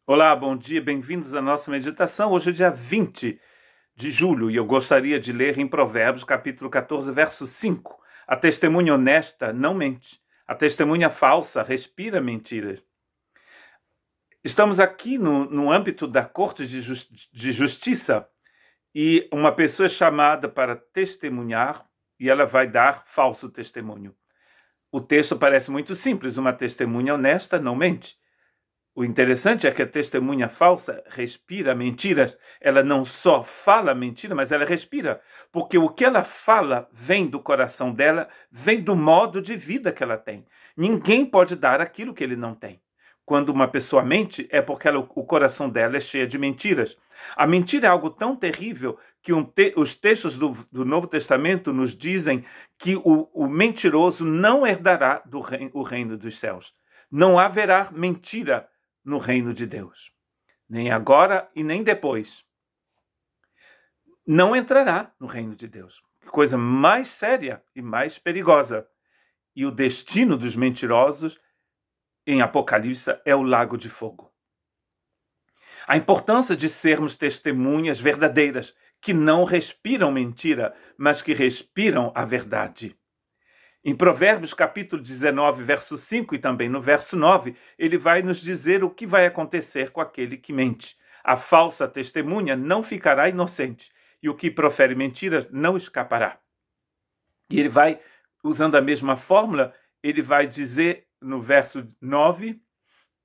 Olá, bom dia, bem-vindos à nossa meditação. Hoje é dia 20 de julho e eu gostaria de ler em Provérbios, capítulo 14, verso 5. A testemunha honesta não mente, a testemunha falsa respira mentiras. Estamos aqui no âmbito da Corte de Justiça e uma pessoa é chamada para testemunhar e ela vai dar falso testemunho. O texto parece muito simples, uma testemunha honesta não mente. O interessante é que a testemunha falsa respira mentiras. Ela não só fala mentira, mas ela respira. Porque o que ela fala vem do coração dela, vem do modo de vida que ela tem. Ninguém pode dar aquilo que ele não tem. Quando uma pessoa mente, é porque o coração dela é cheio de mentiras. A mentira é algo tão terrível que os textos do Novo Testamento nos dizem que o mentiroso não herdará o reino dos céus. Não haverá mentira no reino de Deus, nem agora e nem depois. Não entrará no reino de Deus. Que coisa mais séria e mais perigosa. E o destino dos mentirosos em Apocalipse é o lago de fogo. A importância de sermos testemunhas verdadeiras, que não respiram mentira, mas que respiram a verdade. Em Provérbios, capítulo 19, verso 5 e também no verso 9, ele vai nos dizer o que vai acontecer com aquele que mente. A falsa testemunha não ficará inocente e o que profere mentiras não escapará. E ele vai, usando a mesma fórmula, ele vai dizer no verso 9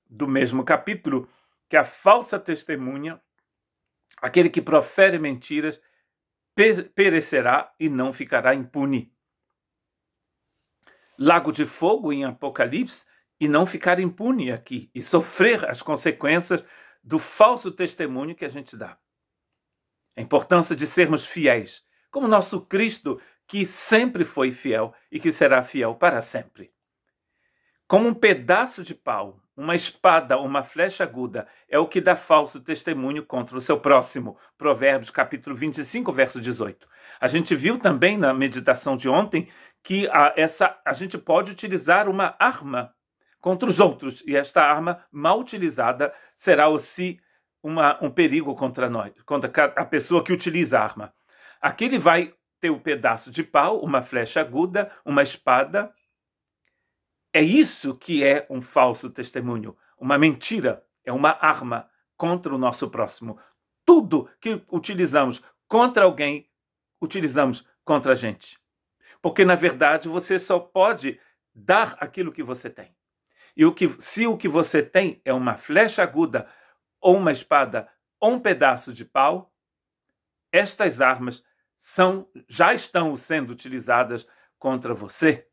do mesmo capítulo que a falsa testemunha, aquele que profere mentiras, perecerá e não ficará impune. Lago de fogo em Apocalipse e não ficar impune aqui e sofrer as consequências do falso testemunho que a gente dá. A importância de sermos fiéis, como nosso Cristo, que sempre foi fiel e que será fiel para sempre. Como um pedaço de pau, uma espada ou uma flecha aguda é o que dá falso testemunho contra o seu próximo. Provérbios, capítulo 25, verso 18. A gente viu também na meditação de ontem que a gente pode utilizar uma arma contra os outros, e esta arma mal utilizada será um perigo contra nós, contra a pessoa que utiliza a arma. Aqui ele vai ter um pedaço de pau, uma flecha aguda, uma espada. É isso que é um falso testemunho, uma mentira, é uma arma contra o nosso próximo. Tudo que utilizamos contra alguém, utilizamos contra a gente. Porque, na verdade, você só pode dar aquilo que você tem. E se o que você tem é uma flecha aguda, ou uma espada, ou um pedaço de pau, estas armas já estão sendo utilizadas contra você.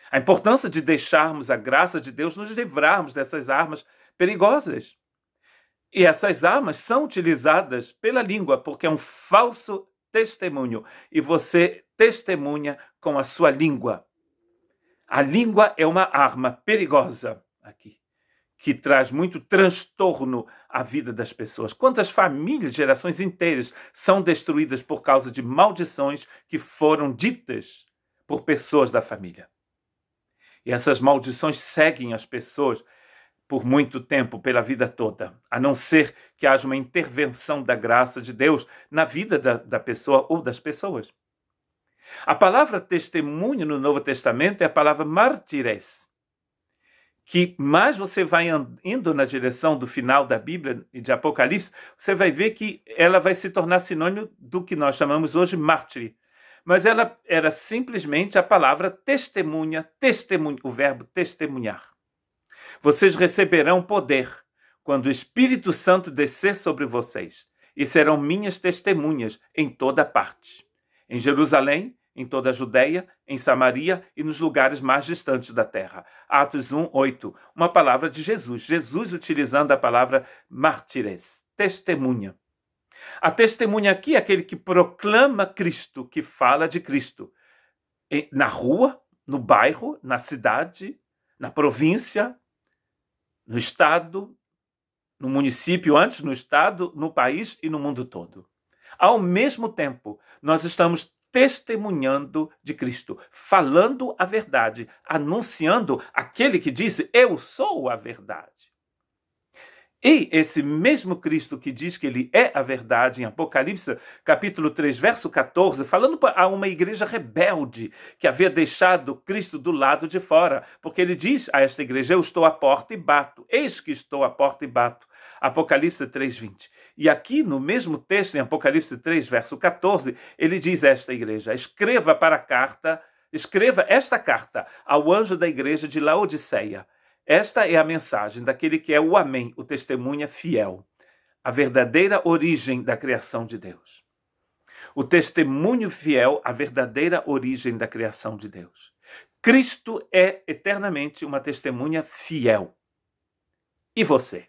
A importância de deixarmos a graça de Deus nos livrarmos dessas armas perigosas. E essas armas são utilizadas pela língua, porque é um falso testemunho. E você testemunha com a sua língua. A língua é uma arma perigosa aqui, que traz muito transtorno à vida das pessoas. Quantas famílias, gerações inteiras são destruídas por causa de maldições que foram ditas por pessoas da família. E essas maldições seguem as pessoas por muito tempo, pela vida toda, a não ser que haja uma intervenção da graça de Deus na vida da pessoa ou das pessoas. A palavra testemunho no Novo Testamento é a palavra martires, que mais você vai indo na direção do final da Bíblia e de Apocalipse, você vai ver que ela vai se tornar sinônimo do que nós chamamos hoje mártir. Mas ela era simplesmente a palavra testemunha, o verbo testemunhar. Vocês receberão poder quando o Espírito Santo descer sobre vocês e serão minhas testemunhas em toda parte. Em Jerusalém, em toda a Judeia, em Samaria e nos lugares mais distantes da terra. Atos 1, 8. Uma palavra de Jesus. Jesus utilizando a palavra mártires, testemunha. A testemunha aqui é aquele que proclama Cristo, que fala de Cristo. Na rua, no bairro, na cidade, na província, no estado, no município, antes no estado, no país e no mundo todo. Ao mesmo tempo, nós estamos testemunhando de Cristo, falando a verdade, anunciando aquele que disse, eu sou a verdade. E esse mesmo Cristo que diz que ele é a verdade, em Apocalipse, capítulo 3, verso 14, falando a uma igreja rebelde que havia deixado Cristo do lado de fora, porque ele diz a esta igreja: eu estou à porta e bato, eis que estou à porta e bato. Apocalipse 3, 20. E aqui no mesmo texto, em Apocalipse 3, verso 14, ele diz a esta igreja: escreva esta carta ao anjo da igreja de Laodiceia. Esta é a mensagem daquele que é o Amém, o testemunha fiel, a verdadeira origem da criação de Deus. O testemunho fiel, a verdadeira origem da criação de Deus. Cristo é eternamente uma testemunha fiel. E você?